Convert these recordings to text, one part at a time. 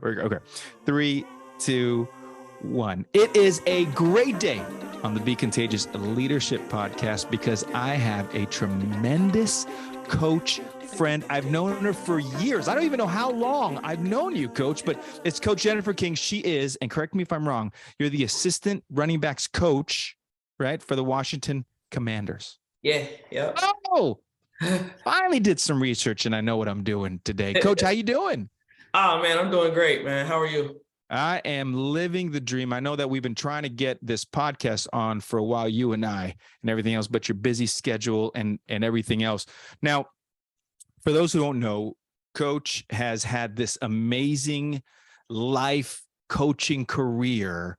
Okay. 3, 2, 1. It is a great day on the Be Contagious Leadership podcast because I have a tremendous coach friend. I've known her for years. I don't even know how long I've known you, Coach, but it's Coach Jennifer King. She is, and correct me if I'm wrong, you're the assistant running backs coach, right, for the Washington Commanders. Yeah. Yep. Oh, finally did some research and I know what I'm doing today. Coach, how you doing? Oh, man, I'm doing great, man. How are you? I am living the dream. I know that we've been trying to get this podcast on for a while, you and I and everything else, but your busy schedule and everything else. Now, for those who don't know, Coach has had this amazing life coaching career,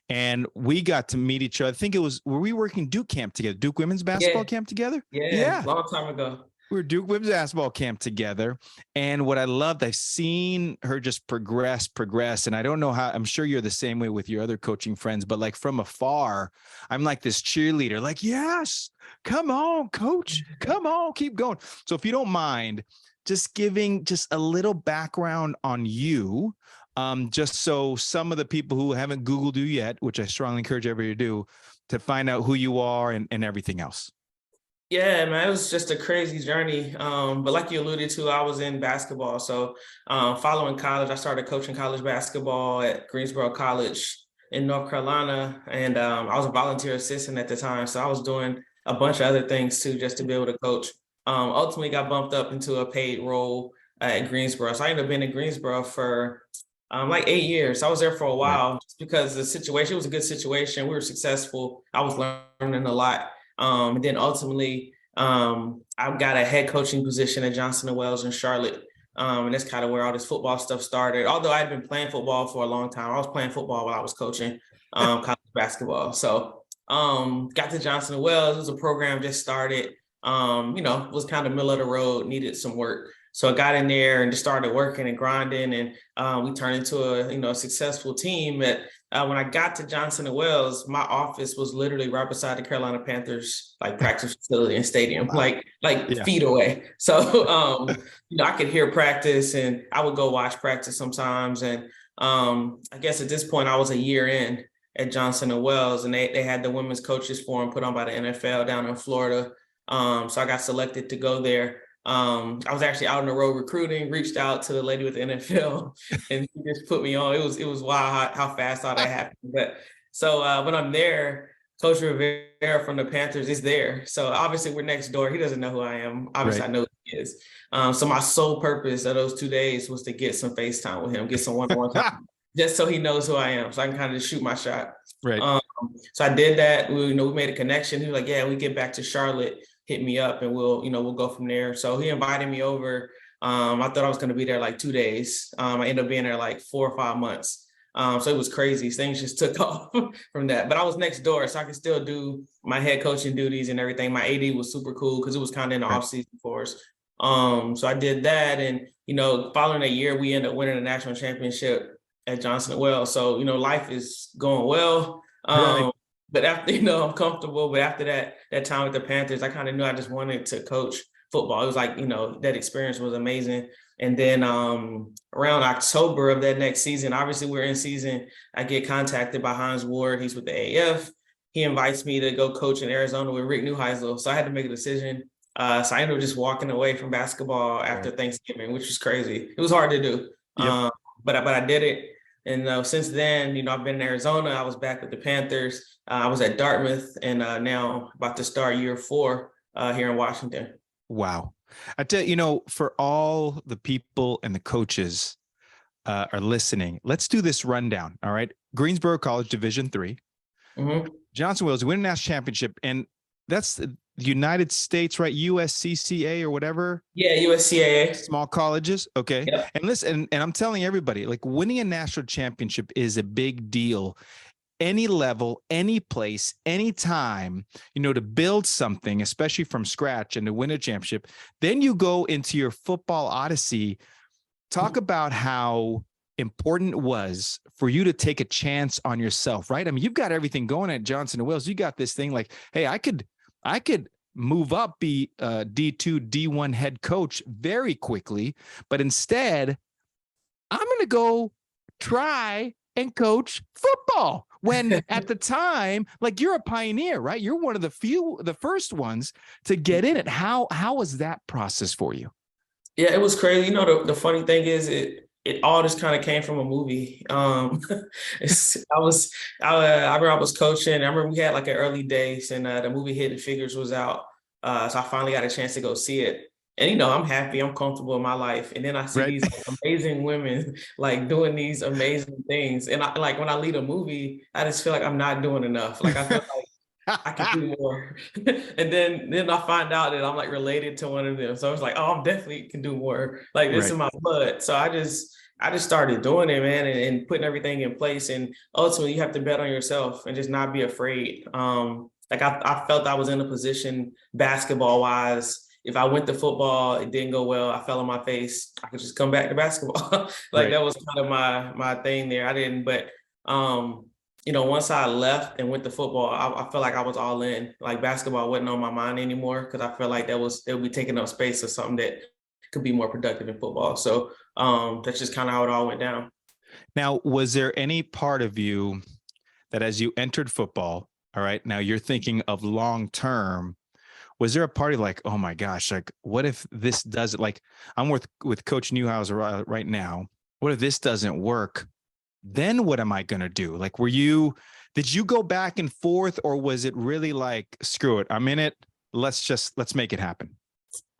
and we got to meet each other. I think were we working Duke camp together, Duke women's basketball camp together? Yeah, long time ago. We were Duke women's basketball camp together. And what I loved, I've seen her just progress. And I don't know how, I'm sure you're the same way with your other coaching friends, but like from afar, I'm like this cheerleader, like, yes, come on, Coach, come on, keep going. So if you don't mind, just giving just a little background on you, just so some of the people who haven't Googled you yet, which I strongly encourage everybody to do, to find out who you are and everything else. Yeah, man, it was just a crazy journey. But like you alluded to, I was in basketball. So following college, I started coaching college basketball at Greensboro College in North Carolina. And I was a volunteer assistant at the time. So I was doing a bunch of other things too, just to be able to coach. Ultimately got bumped up into a paid role at Greensboro. So I ended up being in Greensboro for like 8 years. I was there for a while just because the situation, it was a good situation. We were successful. I was learning a lot. And then ultimately, I got a head coaching position at Johnson & Wales in Charlotte. And that's kind of where all this football stuff started. Although I'd been playing football for a long time. I was playing football while I was coaching college basketball. So got to Johnson & Wales. It was a program just started, was kind of middle of the road, needed some work. So I got in there and just started working and grinding, and we turned into a successful team. When I got to Johnson & Wales, my office was literally right beside the Carolina Panthers practice facility and stadium, like feet away. So I could hear practice, and I would go watch practice sometimes. And I guess at this point I was a year in at Johnson & Wales, and they had the Women's Coaches Forum put on by the NFL down in Florida. So I got selected to go there. I was actually out on the road recruiting, reached out to the lady with the NFL, and she just put me on. It was wild how fast all that happened. But so when I'm there, Coach Rivera from the Panthers is there. So obviously we're next door. He doesn't know who I am. Obviously, right. I know who he is. So my sole purpose of those 2 days was to get some FaceTime with him, get some one-on-one time, just so he knows who I am, so I can kind of just shoot my shot. Right. So I did that. We made a connection. He was like, "Yeah, we get back to Charlotte, hit me up and we'll go from there." So he invited me over. I thought I was going to be there like 2 days. I ended up being there like 4 or 5 months. So it was crazy. Things just took off from that. But I was next door, so I could still do my head coaching duties and everything. My AD was super cool because it was kind of in the off season for us. So I did that, and following that year, we ended up winning the national championship at Johnson & Wales. So life is going well. Really? But after, I'm comfortable. But after that time with the Panthers, I kind of knew I just wanted to coach football. It was like, that experience was amazing. And then around October of that next season, obviously we're in season, I get contacted by Hines Ward. He's with the AF. He invites me to go coach in Arizona with Rick Neuheisel. So I had to make a decision. So I ended up just walking away from basketball after Thanksgiving, which was crazy. It was hard to do, but I did it. And since then, I've been in Arizona. I was back with the Panthers. I was at Dartmouth, and now about to start year 4 here in Washington. Wow. I tell you, for all the people and the coaches are listening, let's do this rundown. All right. Greensboro College Division III. Mm-hmm. Johnson Wales win a national championship, and that's the United States, right? USCCA or whatever. Yeah, USCAA. Small colleges. Okay. Yep. And listen, and I'm telling everybody, like, winning a national championship is a big deal. Any level, any place, any time, to build something, especially from scratch, and to win a championship. Then you go into your football odyssey. Talk about how important it was for you to take a chance on yourself, right? I mean, you've got everything going at Johnson & Wales. You got this thing like, hey, I could move up, be a D2, D1 head coach very quickly, but instead I'm going to go try and coach football. When at the time, like you're a pioneer, right? You're one of the first ones to get in it. How was that process for you? Yeah, it was crazy. You know, the funny thing is it all just kind of came from a movie. I remember I was coaching. I remember we had like an early days, and the movie Hidden Figures was out. So I finally got a chance to go see it. And you know, I'm happy, I'm comfortable in my life. And then I see Right. these like, amazing women like doing these amazing things. And I like when I lead a movie, I just feel like I'm not doing enough. Like I feel like I can do more. And then I find out that I'm like related to one of them. So I was like, oh, I'm definitely can do more. Like this Right. is my blood. So I just started doing it, man, and putting everything in place. And ultimately you have to bet on yourself and just not be afraid. Like I felt I was in a position basketball wise. If I went to football, it didn't go well. I fell on my face. I could just come back to basketball. Like Right. that was kind of my thing there. I didn't, but you know, once I left and went to football, I felt like I was all in. Like basketball wasn't on my mind anymore because I felt like they would be taking up space or something that could be more productive in football. So that's just kind of how it all went down. Now, was there any part of you that as you entered football, all right, now you're thinking of long term, was there a party like, oh my gosh, like what if this doesn't, like I'm with Coach Newhouse right now. What if this doesn't work? Then what am I going to do? Like, did you go back and forth, or was it really like, screw it, I'm in it. Let's make it happen.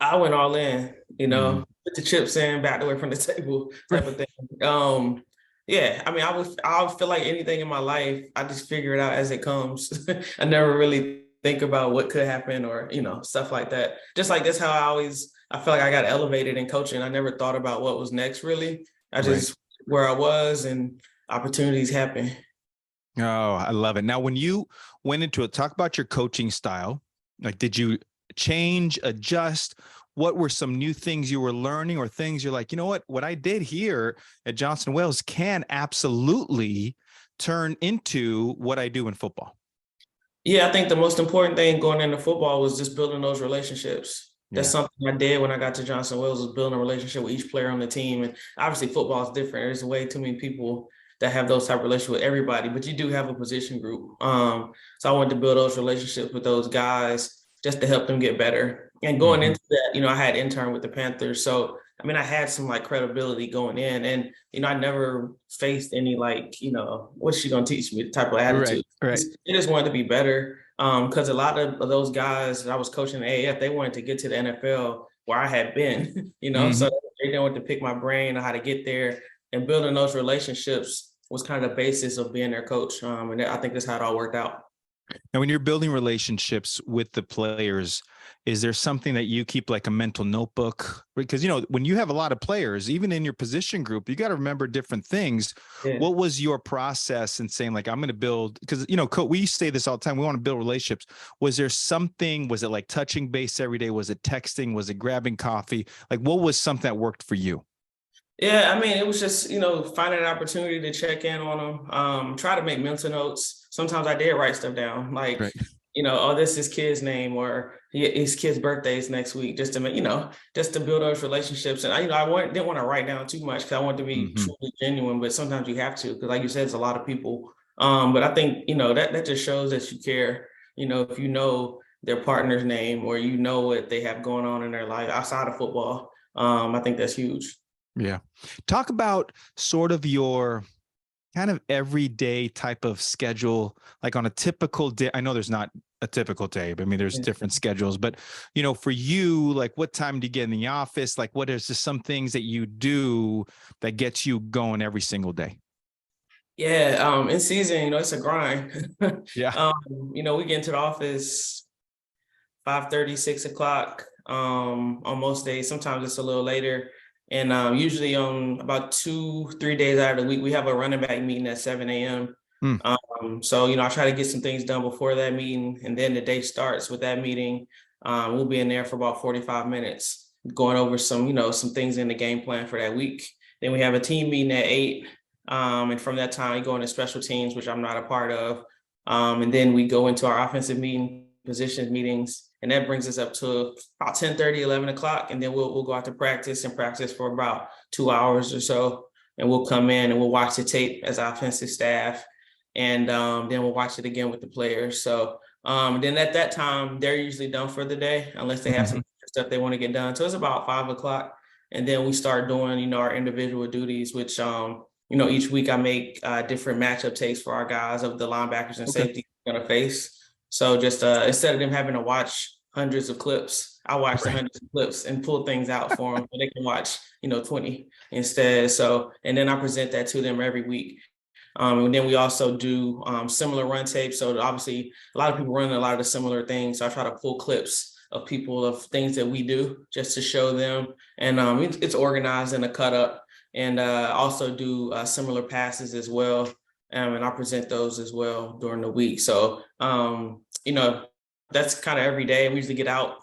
I went all in, you Mm. know, put the chips in, backed away from the table type of thing. Yeah, I mean, I feel like anything in my life, I just figure it out as it comes. I never really think about what could happen or, you know, stuff like that. Just like that's how I feel like I got elevated in coaching. I never thought about what was next really. I Right. just where I was and opportunities happen. Oh, I love it. Now, when you went into it, talk about your coaching style. Like, did you change, adjust? What were some new things you were learning, or things you're like, you know what I did here at Johnson Wales can absolutely turn into what I do in football? Yeah, I think the most important thing going into football was just building those relationships. That's Yeah. something I did when I got to Johnson Wales, was building a relationship with each player on the team. And obviously football is different. There's way too many people that have those type of relationships with everybody, but you do have a position group. So I wanted to build those relationships with those guys just to help them get better. And going Mhm. into that, you know, I had intern with the Panthers. So I mean, I had some like credibility going in, and you know, I never faced any like, you know, what's she gonna teach me type of Right. attitude. Right. They just wanted to be better. Because a lot of those guys that I was coaching in the AAF, they wanted to get to the NFL where I had been, you know, so Mhm. they didn't want to pick my brain on how to get there, and building those relationships was kind of the basis of being their coach. And I think that's how it all worked out. Now, when you're building relationships with the players, is there something that you keep, like a mental notebook? Because, when you have a lot of players, even in your position group, you got to remember different things. Yeah. What was your process in saying, like, I'm going to build, because, we say this all the time, we want to build relationships. Was there something, was it like touching base every day? Was it texting? Was it grabbing coffee? Like, what was something that worked for you? Yeah, I mean, it was just, you know, finding an opportunity to check in on them, try to make mental notes. Sometimes I did write stuff down, like, Right. you know, oh, this is his kid's name, or his kid's birthday is next week, just to make, you know, just to build those relationships. And didn't want to write down too much because I wanted to be Hmm. truly genuine, but sometimes you have to, because like you said, it's a lot of people. But I think, you know, that just shows that you care, you know, if you know their partner's name or you know what they have going on in their life outside of football. I think that's huge. Yeah. Talk about sort of your kind of everyday type of schedule, like on a typical day. I know there's not a typical day, but I mean, there's different schedules, but for you, like what time do you get in the office? Like what is just some things that you do that gets you going every single day? Yeah, in season, you know, it's a grind. Yeah. You know, we get into the office 5:30, 6 o'clock, on most days. Sometimes it's a little later. And usually on about 2, 3 days out of the week, we have a running back meeting at 7 a.m. Mm. So, you know, I try to get some things done before that meeting. And then the day starts with that meeting. We'll be in there for about 45 minutes, going over some, you know, some things in the game plan for that week. Then we have a team meeting at 8. And from that time, we go into special teams, which I'm not a part of. And then we go into our offensive meeting, positions meetings, and that brings us up to about 10:30, 11 o'clock. And then we'll go out to practice and practice for about 2 hours or so. and we'll come in and we'll watch the tape as offensive staff, and then we'll watch it again with the players. So then at that time, they're usually done for the day, unless they have some stuff they want to get done. So it's about 5 o'clock, and then we start doing, our individual duties, which each week I make different matchup takes for our guys of the linebackers and safety we're gonna face. So just instead of them having to watch hundreds of clips, I watch the hundreds of clips and pull things out for them so they can watch, 20 instead. So, and then I present that to them every week. And then we also do similar run tapes. So obviously a lot of people run a lot of the similar things. So I try to pull clips of people of things that we do just to show them. And it's organized in a cut up, and also do similar passes as well. And I present those as well during the week. So, that's kind of every day. We usually get out.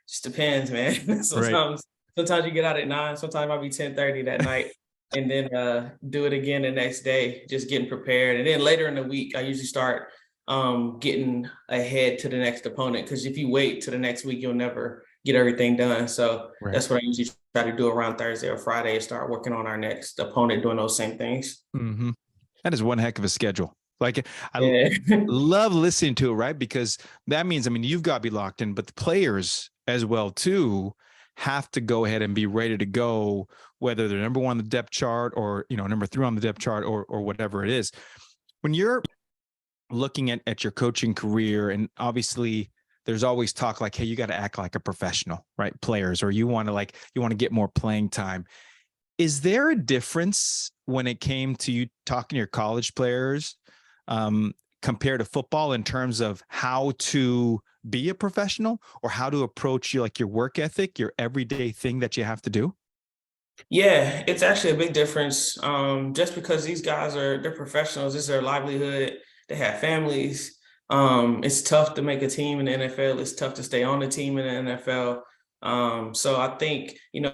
Just depends, man. Sometimes you get out at 9, sometimes it might be 10:30 that night. And then do it again the next day, just getting prepared. And then later in the week, I usually start getting ahead to the next opponent. Because if you wait to the next week, you'll never get everything done. So that's what I usually try to do around Thursday or Friday, start working on our next opponent, doing those same things. Mm-hmm. That is one heck of a schedule. Like, I love listening to it, right? Because that means, you've got to be locked in, but the players as well, too, have to go ahead and be ready to go, whether they're number 1 on the depth chart or, number 3 on the depth chart or whatever it is. When you're looking at your coaching career, and obviously there's always talk like, hey, you got to act like a professional, right? Players, or you want to get more playing time. Is there a difference when it came to you talking to your college players compared to football in terms of how to be a professional or how to approach your work ethic, your everyday thing that you have to do? Yeah, it's actually a big difference. Just because these guys they're professionals, this is their livelihood. They have families. It's tough to make a team in the NFL. It's tough to stay on the team in the NFL. So I think, in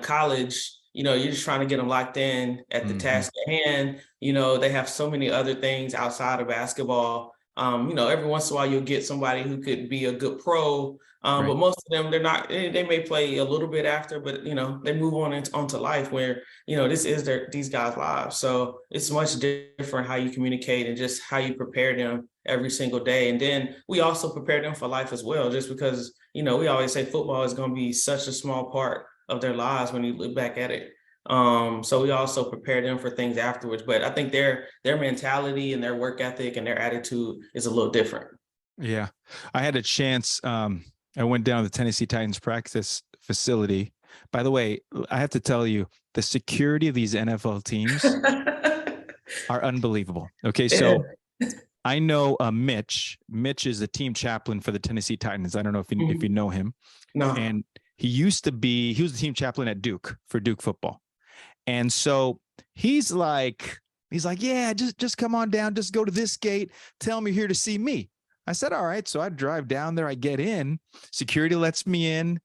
college, you're just trying to get them locked in at the task at hand. They have so many other things outside of basketball. Every once in a while you'll get somebody who could be a good pro. But most of them, they're not, they may play a little bit after, but, they move onto life where, this is these guys' lives. So it's much different how you communicate and just how you prepare them every single day. And then we also prepare them for life as well, just because, we always say football is going to be such a small part of their lives when you look back at it. So we also prepare them for things afterwards. But I think their mentality and their work ethic and their attitude is a little different. Yeah. I had a chance. I went down to the Tennessee Titans practice facility. By the way, I have to tell you, the security of these NFL teams are unbelievable. Okay. So I know Mitch. Mitch is the team chaplain for the Tennessee Titans. I don't know if you know him. No. And he was the team chaplain at Duke for Duke football. And so he's like, yeah, just come on down. Just go to this gate. Tell him you're here to see me. I said, all right. So I drive down there. I get in. Security lets me in.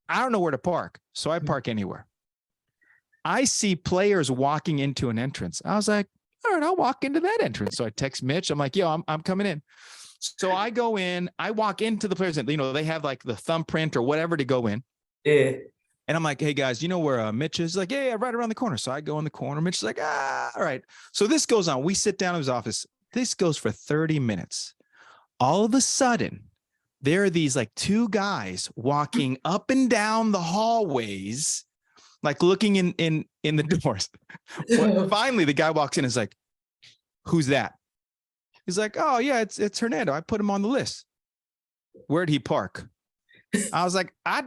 I don't know where to park. So I park anywhere. I see players walking into an entrance. I was like, all right, I'll walk into that entrance. So I text Mitch. I'm like, yo, I'm coming in. So I go in. I walk into the players. They have like the thumbprint or whatever to go in. Yeah. And I'm like, hey guys, you know where Mitch is? Like, yeah, right around the corner. So I go in the corner. Mitch is like, all right. So this goes on. We sit down in his office. This goes for 30 minutes. All of a sudden, there are these like 2 guys walking up and down the hallways, like looking in the doors. Well, finally, the guy walks in and is like, who's that? He's like, oh yeah, it's Hernando. I put him on the list. Where'd he park? I was like, I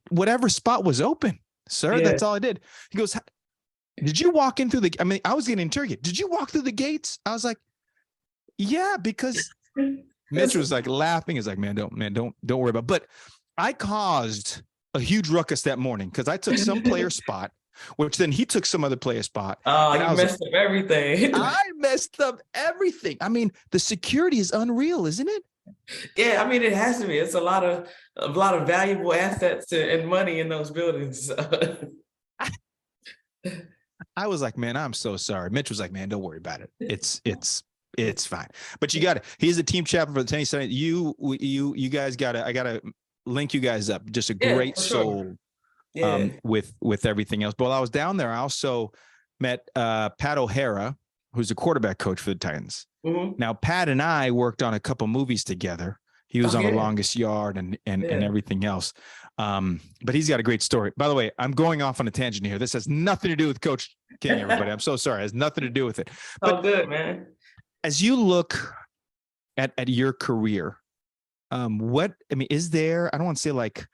whatever spot was open, sir. Yeah. That's all I did. He goes, did you walk in through I was getting interrogated. Did you walk through the gates? I was like, yeah, because Mitch was like laughing. He's like, man, don't worry about it. But I caused a huge ruckus that morning because I took some player spot, which then he took some other player spot. Oh, you messed up everything. I messed up everything. The security is unreal, isn't it? Yeah, it has to be. It's a lot of valuable assets and money in those buildings. I was like, man, I'm so sorry. Mitch was like, man, don't worry about it. It's fine. But you got it. He's the team chaplain for the Tennessee. You guys I gotta link you guys up. Just a great soul. Sure. With everything else. But while I was down there, I also met Pat O'Hara, who's a quarterback coach for the Titans. Mhm. Now, Pat and I worked on a couple movies together. He was Oh, on The yeah. Longest Yard and Yeah. everything else. But he's got a great story. By the way, I'm going off on a tangent here. This has nothing to do with Coach King, everybody. I'm so sorry. It has nothing to do with it. Oh, But good, man. as you look at your career, is there, I don't want to say like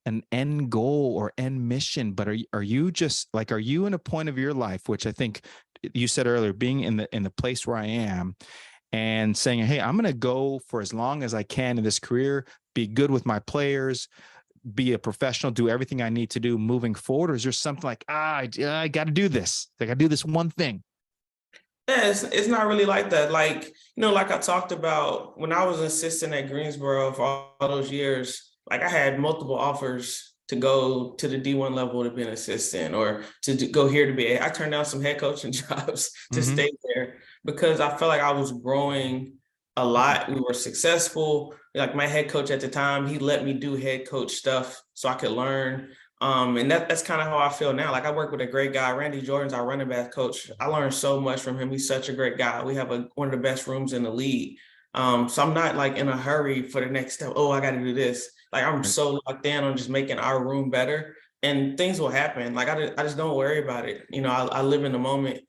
an end goal or end mission, but are you just like, are you in a point of your life, which I think you said earlier, being in the place where I am and saying, hey, I'm going to go for as long as I can in this career, be good with my players, be a professional, do everything I need to do moving forward? Or is there something like, I got to do this. I got to do this one thing? Yeah, it's not really like that. Like, like I talked about when I was an assistant at Greensboro for all those years, like I had multiple offers to go to the D1 level to be an assistant or go here to be. I turned down some head coaching jobs to Mm-hmm. stay there because I felt like I was growing a lot. We were successful. Like my head coach at the time, he let me do head coach stuff so I could learn. And that's kind of how I feel now. Like I work with a great guy, Randy Jordan's our running back coach. I learned so much from him. He's such a great guy. We have one of the best rooms in the league. So I'm not like in a hurry for the next step. Oh, I got to do this. Like I'm Right. so locked in on just making our room better, and things will happen. Like I just don't worry about it. I live in the moment.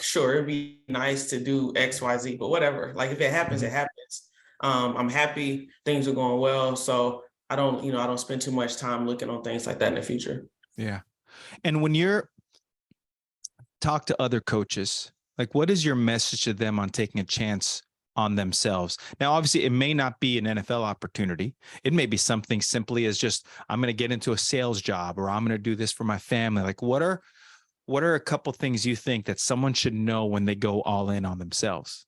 Sure, it'd be nice to do X, Y, Z, but whatever. Like if it happens, Mm-hmm. it happens. I'm happy. Things are going well. So I don't spend too much time looking on things like that in the future. Yeah. And when you're talk to other coaches, like what is your message to them on taking a chance on themselves? Now, obviously, it may not be an NFL opportunity. It may be something simply as just, I'm going to get into a sales job or I'm going to do this for my family. Like what are a couple things you think that someone should know when they go all in on themselves?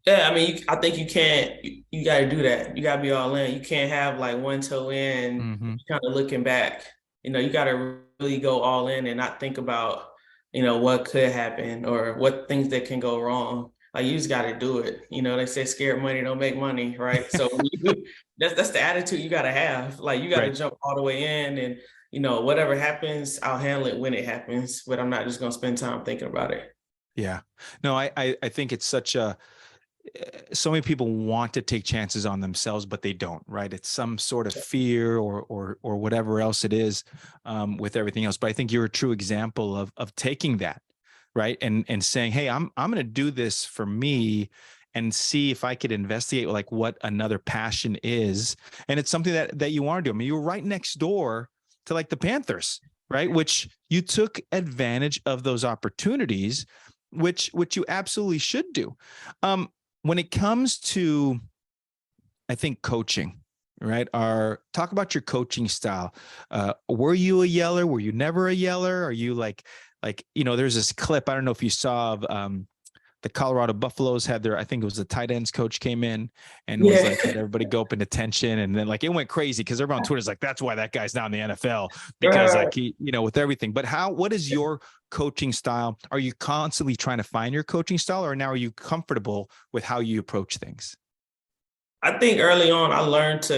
Yeah, I mean, I think you can't. You got to do that. You got to be all in. You can't have like one toe in, Mm-hmm. kind of looking back. You got to really go all in and not think about, what could happen or what things that can go wrong. Like you just got to do it. They say scared money don't make money, right? So that's the attitude you got to have. Like you got to Right. jump all the way in, and whatever happens, I'll handle it when it happens. But I'm not just gonna spend time thinking about it. Yeah. No, I think it's such a, so many people want to take chances on themselves, but they don't, right? It's some sort of fear or whatever else it is, with everything else. But I think you're a true example of taking that, right? And saying, hey, I'm going to do this for me and see if I could investigate like what another passion is. And it's something that you want to do. I mean, you're right next door to like the Panthers, right? Which you took advantage of those opportunities, which you absolutely should do. When it comes to, I think, coaching, right? Talk about your coaching style. Were you a yeller? Were you never a yeller? Are you there's this clip, I don't know if you saw of, the Colorado Buffaloes had I think it was the tight ends coach came in and was Yeah. like, had everybody go up in attention. And then like, it went crazy because everyone on Twitter is like, that's why that guy's not in the NFL because Right. like with everything. But what is your coaching style? Are you constantly trying to find your coaching style or now are you comfortable with how you approach things? I think early on, I learned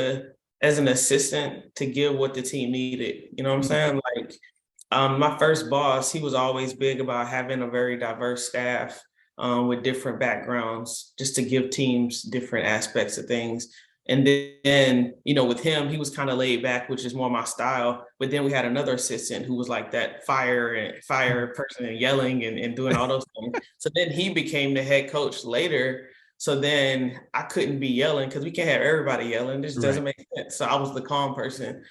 as an assistant, to give what the team needed. You know what I'm Mm. saying? Like, my first boss, he was always big about having a very diverse staff, with different backgrounds, just to give teams different aspects of things. And then, with him, he was kind of laid back, which is more my style. But then we had another assistant who was like that fire person and yelling and doing all those things. So then he became the head coach later. So then I couldn't be yelling because we can't have everybody yelling. This Right. doesn't make sense. So I was the calm person.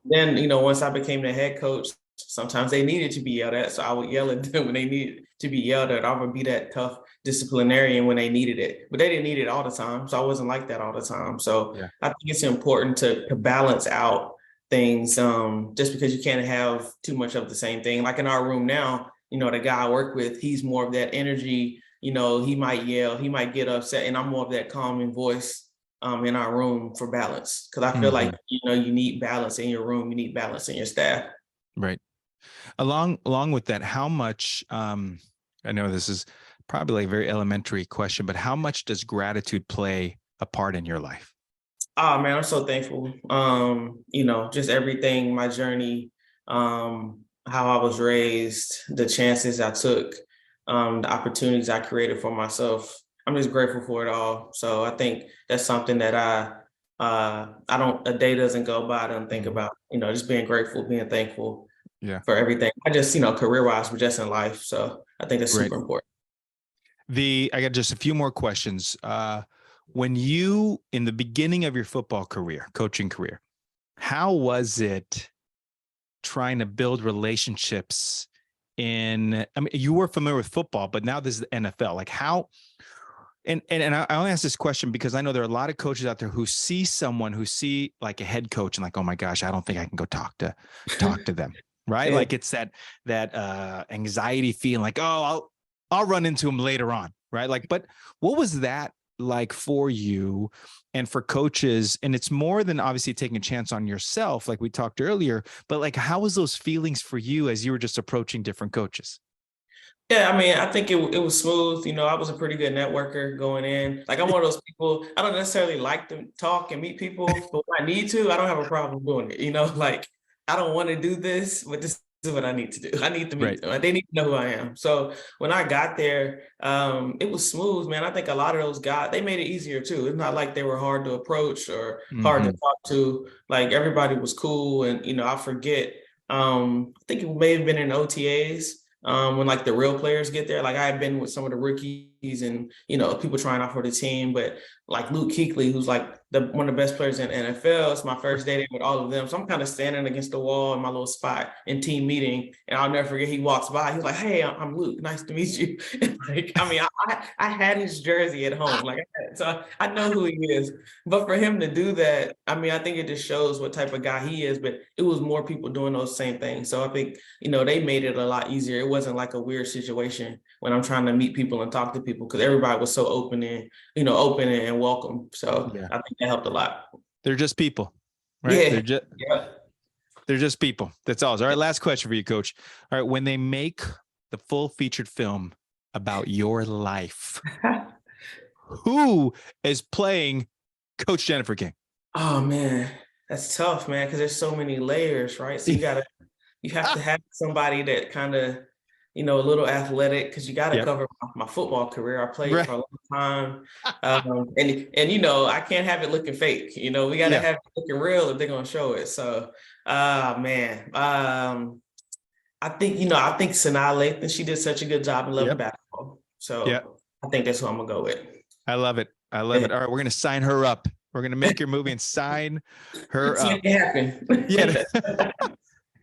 Then, once I became the head coach, sometimes they needed to be yelled at. So I would yell at them when they needed to be yelled at. I would be that tough disciplinarian when they needed it, but they didn't need it all the time. So I wasn't like that all the time. So Yeah. I think it's important to balance out things, just because you can't have too much of the same thing. Like in our room now, the guy I work with, he's more of that energy. He might yell, he might get upset, and I'm more of that calming voice, in our room for balance. Because I feel like, Mm-hmm. you need balance in your room, you need balance in your staff. Right. Along with that, how much, I know this is probably like a very elementary question, but how much does gratitude play a part in your life? Oh man, I'm so thankful. Just everything, my journey. how I was raised, the chances I took, the opportunities I created for myself. I'm just grateful for it all. So I think that's something that I don't, a day doesn't go by I don't think about, just being grateful, being thankful Yeah. for everything. I just, career-wise, but just in life. So I think that's Great. super important. I got just a few more questions. When you, in the beginning of your football career, coaching career, how was it trying to build relationships I mean, you were familiar with football, but now this is the NFL. Like how, and I only ask this question because I know there are a lot of coaches out there who see like a head coach and like, oh my gosh, I don't think I can go talk to them. Right. Yeah. Like it's that anxiety feeling like, oh, I'll run into him later on. Right. Like, but what was that like for you and for coaches? And it's more than obviously taking a chance on yourself, like we talked earlier, but like, how was those feelings for you as you were just approaching different coaches? Yeah, I mean, I think it was smooth. I was a pretty good networker going in. Like I'm one of those people, I don't necessarily like to talk and meet people, but when I need to, I don't have a problem doing it. Like I don't want to do this, but this is what I need to do. I need to meet Right. them. They need to know who I am. So when I got there, it was smooth, man. I think a lot of those guys, they made it easier too. It's not like they were hard to approach or hard to Mm-hmm. talk to. Like everybody was cool. And, I forget, I think it may have been in OTAs when like the real players get there. Like I had been with some of the rookies and people trying out for the team, but like Luke Kuechly, who's like one of the best players in the NFL. It's my first day there with all of them, so I'm kind of standing against the wall in my little spot in team meeting, and I'll never forget. He walks by, he's like, "Hey, I'm Luke. Nice to meet you." And like, I mean, I had his jersey at home, like so I know who he is. But for him to do that, I mean, I think it just shows what type of guy he is. But it was more people doing those same things, so I think they made it a lot easier. It wasn't like a weird situation when I'm trying to meet people and talk to people because everybody was so open and welcome. So Yeah. I think that helped a lot. They're just people, right? Yeah. Yeah. They're just people. That's all. All right. Last question for you, Coach. All right. When they make the full featured film about your life, who is playing Coach Jennifer King? Oh man, that's tough, man, because there's so many layers, right? So you have to have somebody that kind of, a little athletic, because you got to Yep. cover my football career. I played Right. for a long time. And I can't have it looking fake. We got to have it looking real if they're going to show it. So, man, I think Sanaa Lathan, she did such a good job in loving basketball. So I think that's who I'm going to go with. I love it. All right. We're going to sign her up. We're going to make your movie and sign her up. Make it happen. Yeah.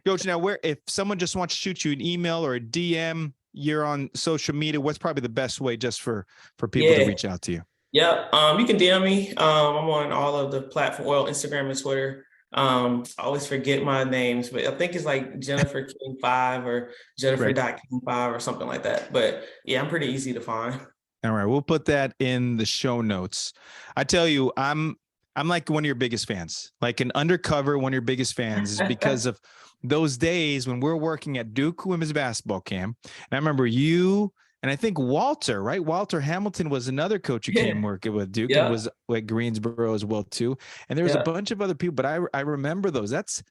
Coach, now if someone just wants to shoot you an email or a DM, you're on social media, what's probably the best way just for people to reach out to you? Yeah. You can DM me. I'm on all of the platforms, well, Instagram and Twitter. I always forget my names, but I think it's like Jennifer King 5 or Jennifer.King 5 or something like that. But yeah, I'm pretty easy to find. All right. We'll put that in the show notes. I tell you, I'm like one of your biggest fans, like an undercover one of your biggest fans is because of those days when we're working at Duke women's basketball camp. And I remember you and I think Walter, right? Walter Hamilton was another coach who came working with Duke and was at Greensboro as well too. And there was a bunch of other people, but I remember those. That's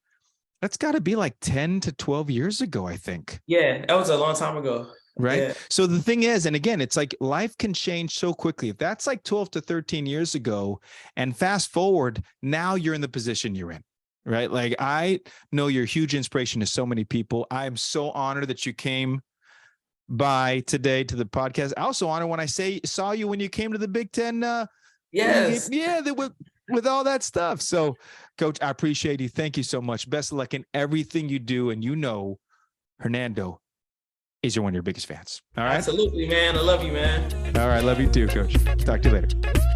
got to be like 10 to 12 years ago, I think. Yeah, that was a long time ago. Right. Yeah. So the thing is, and again, it's like life can change so quickly. If that's like 12 to 13 years ago and fast forward, now you're in the position you're in, right? Like I know you're a huge inspiration to so many people. I'm so honored that you came by today to the podcast. I also honored when I saw you when you came to the Big Ten. Yes. With all that stuff. So Coach, I appreciate you. Thank you so much. Best of luck in everything you do. And Hernando is one of your biggest fans. All right. Absolutely, man. I love you, man. All right. Love you too, Coach. Talk to you later.